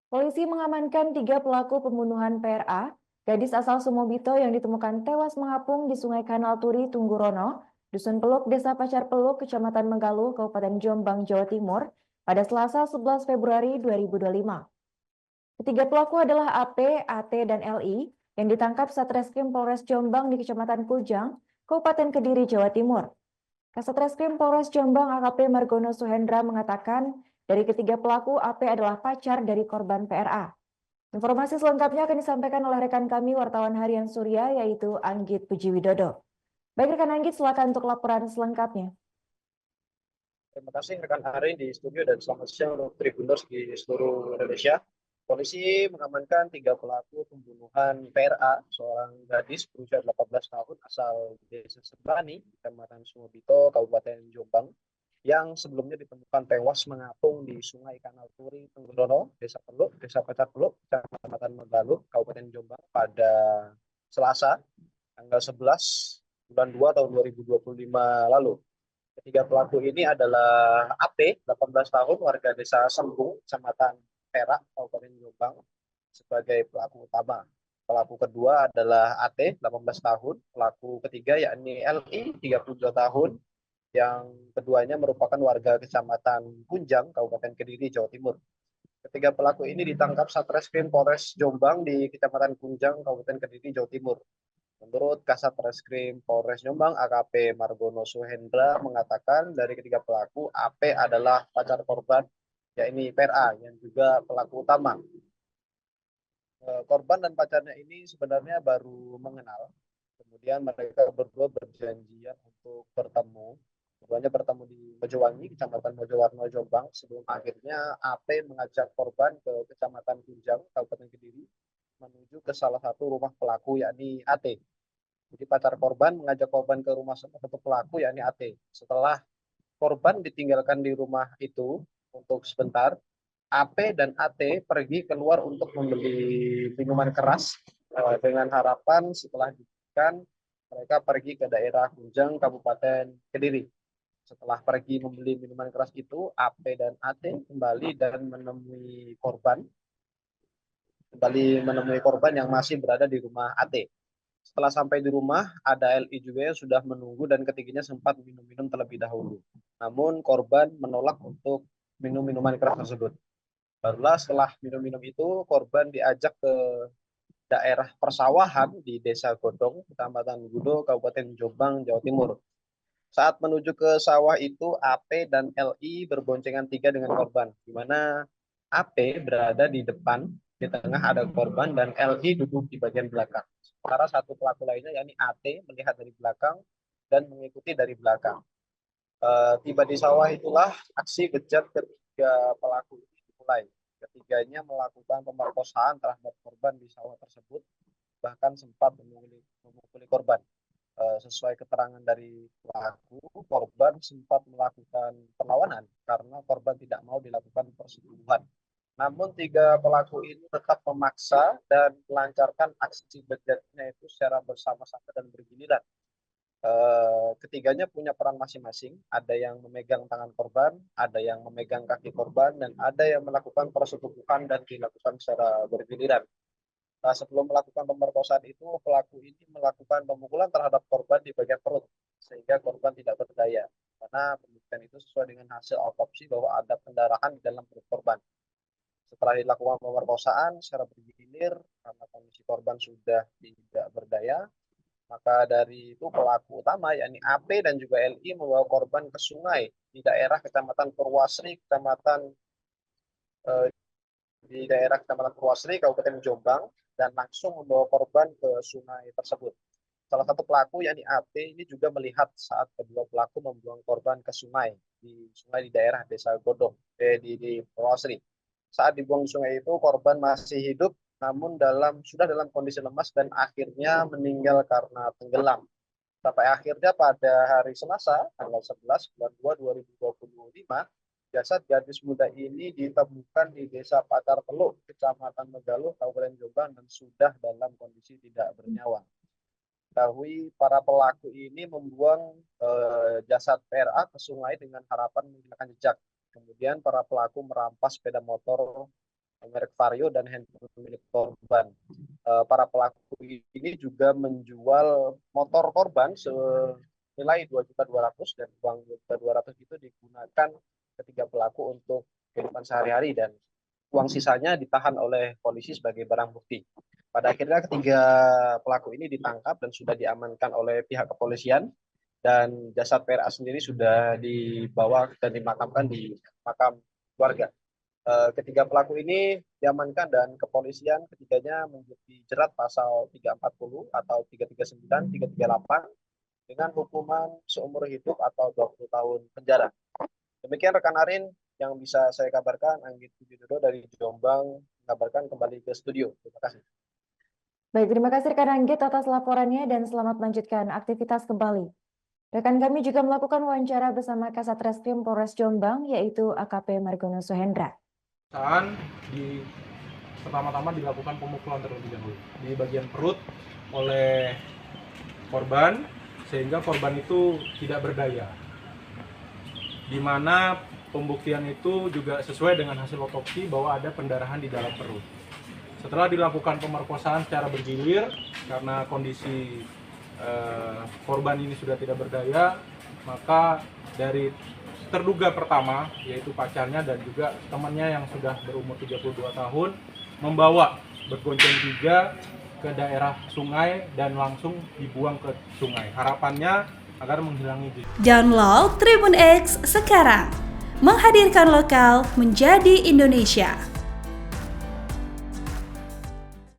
Polisi mengamankan 3 pelaku pembunuhan PRA, gadis asal Sumobito yang ditemukan tewas mengapung di Sungai Kanal Turi, Tunggurono, Dusun Peluk, Desa Pacar Peluk, Kecamatan Megaluh, Kabupaten Jombang, Jawa Timur, pada Selasa 11 Februari 2025. Ketiga pelaku adalah AP, AT, dan LI yang ditangkap Satreskrim Polres Jombang di Kecamatan Kujang, Kabupaten Kediri, Jawa Timur. Kasat Reskrim Polres Jombang AKP Margono Suhendra mengatakan dari ketiga pelaku AP adalah pacar dari korban PRA. Informasi selengkapnya akan disampaikan oleh rekan kami wartawan Harian Surya yaitu Anggit Pujiwidodo. Baik rekan Anggit, silakan untuk laporan selengkapnya. Terima kasih rekan Ari di studio dan selamat siang untuk Tribuners di seluruh Indonesia. Polisi mengamankan 3 pelaku pembunuhan PRA, seorang gadis berusia 18 tahun asal Desa Serbani, Kecamatan Sumobito, Kabupaten Jombang, yang sebelumnya ditemukan tewas mengapung di Sungai Kanal Turi, Tenggelono, Desa Peluk, Desa Pacar Peluk, Kecamatan Megaluh, Kabupaten Jombang pada Selasa, tanggal 11 bulan 2 tahun 2025 lalu. Ketiga pelaku ini adalah AP, 18 tahun, warga desa Sembung, Kecamatan Perak, Kabupaten Jombang, sebagai pelaku utama. Pelaku kedua adalah AT, 18 tahun. Pelaku ketiga yakni LI, 32 tahun. Yang keduanya merupakan warga Kecamatan Kunjang, Kabupaten Kediri, Jawa Timur. Ketiga pelaku ini ditangkap Satreskrim Polres Jombang di Kecamatan Kunjang, Kabupaten Kediri, Jawa Timur. Menurut Kasat Reskrim Polres Jombang AKP Margono Suhendra mengatakan dari ketiga pelaku AP adalah pacar korban yakni PRA yang juga pelaku utama. Korban dan pacarnya ini sebenarnya baru mengenal. Kemudian mereka berdua berjanjian untuk bertemu. Keduanya bertemu di Mojowangi, Kecamatan Mojowarno, Jombang, sebelum akhirnya AP mengajak korban ke Kecamatan Kunjang, Kabupaten Kediri, menuju ke salah satu rumah pelaku yakni AT. Jadi pacar korban mengajak korban ke rumah salah satu pelaku yakni AT. Setelah korban ditinggalkan di rumah itu untuk sebentar, AP dan AT pergi keluar untuk membeli minuman keras dengan harapan setelah diberikan mereka pergi ke daerah Kunjang, Kabupaten Kediri. Setelah pergi membeli minuman keras itu, AP dan AT kembali dan menemui korban yang masih berada di rumah AT. Setelah sampai di rumah, ada LI juga yang sudah menunggu dan ketiganya sempat minum-minum terlebih dahulu. Namun korban menolak untuk minum minuman keras tersebut. Barulah setelah minum-minum itu, korban diajak ke daerah persawahan di Desa Godong, Kecamatan Gudo, Kabupaten Jombang, Jawa Timur. Saat menuju ke sawah itu, AP dan LI berboncengan tiga dengan korban, di mana AP berada di depan, di tengah ada korban, dan LI duduk di bagian belakang. Sementara satu pelaku lainnya, yakni AT, melihat dari belakang dan mengikuti dari belakang. Tiba di sawah itulah aksi bejat ketiga pelaku ini dimulai. Ketiganya melakukan pemerkosaan terhadap korban di sawah tersebut, bahkan sempat memukuli korban. Sesuai keterangan dari pelaku, korban sempat melakukan perlawanan karena korban tidak mau dilakukan persetubuhan. Namun tiga pelaku ini tetap memaksa dan melancarkan aksi bejatnya itu secara bersama-sama dan bergiliran. Ketiganya punya peran masing-masing. Ada yang memegang tangan korban, ada yang memegang kaki korban, dan ada yang melakukan persetubuhan dan dilakukan secara bergiliran. Nah, sebelum melakukan pemerkosaan itu, pelaku ini melakukan pemukulan terhadap korban di bagian perut, sehingga korban tidak berdaya. Karena pembuktian itu sesuai dengan hasil autopsi bahwa ada pendarahan di dalam perut korban. Setelah dilakukan pemerkosaan secara bergilir, karena kondisi korban sudah tidak berdaya, maka dari itu pelaku utama, yakni AP dan juga LI, membawa korban ke sungai di daerah Kecamatan Purwasri, eh, Kecamatan Purwasri, Kabupaten Jombang, dan langsung membawa korban ke sungai tersebut. Salah satu pelaku, yakni AP, ini juga melihat saat kedua pelaku membuang korban ke sungai di daerah Desa Godong, di Purwasri. Saat dibuang di sungai itu, korban masih hidup, namun sudah dalam kondisi lemas dan akhirnya meninggal karena tenggelam. Sampai akhirnya pada hari Selasa, tanggal 11 bulan 2 2025, jasad gadis muda ini ditemukan di Desa Pacar Teluk, Kecamatan Megaluh, Kabupaten Jombang, dan sudah dalam kondisi tidak bernyawa. Ketahui para pelaku ini membuang jasad PRA ke sungai dengan harapan menghilangkan jejak. Kemudian para pelaku merampas sepeda motor merek Vario dan handphone milik korban. Para pelaku ini juga menjual motor korban senilai 2.200.000 dan uang 2.200.000 itu digunakan ketiga pelaku untuk kehidupan sehari-hari dan uang sisanya ditahan oleh polisi sebagai barang bukti. Pada akhirnya ketiga pelaku ini ditangkap dan sudah diamankan oleh pihak kepolisian dan jasad PRA sendiri sudah dibawa dan dimakamkan di makam keluarga. Ketiga pelaku ini diamankan dan kepolisian ketiganya dijerat pasal 340 atau 339, 338 dengan hukuman seumur hidup atau 20 tahun penjara. Demikian rekan Arin yang bisa saya kabarkan. Anggit Widodo dari Jombang mengabarkan kembali ke studio. Terima kasih. Baik, terima kasih rekan Anggit atas laporannya dan selamat melanjutkan aktivitas kembali. Rekan kami juga melakukan wawancara bersama Kasat Reskrim Polres Jombang, yaitu AKP Margono Suhendra. Pertama-tama dilakukan pemukulan terlebih dahulu di bagian perut oleh korban sehingga korban itu tidak berdaya. Di mana pembuktian itu juga sesuai dengan hasil otopsi bahwa ada pendarahan di dalam perut. Setelah dilakukan pemerkosaan secara bergilir karena kondisi korban ini sudah tidak berdaya, maka dari terduga pertama yaitu pacarnya dan juga temannya yang sudah berumur 32 tahun membawa bergonceng 3 ke daerah sungai dan langsung dibuang ke sungai. Harapannya agar menghilangi jejak. Download Tribun X sekarang, menghadirkan lokal menjadi Indonesia.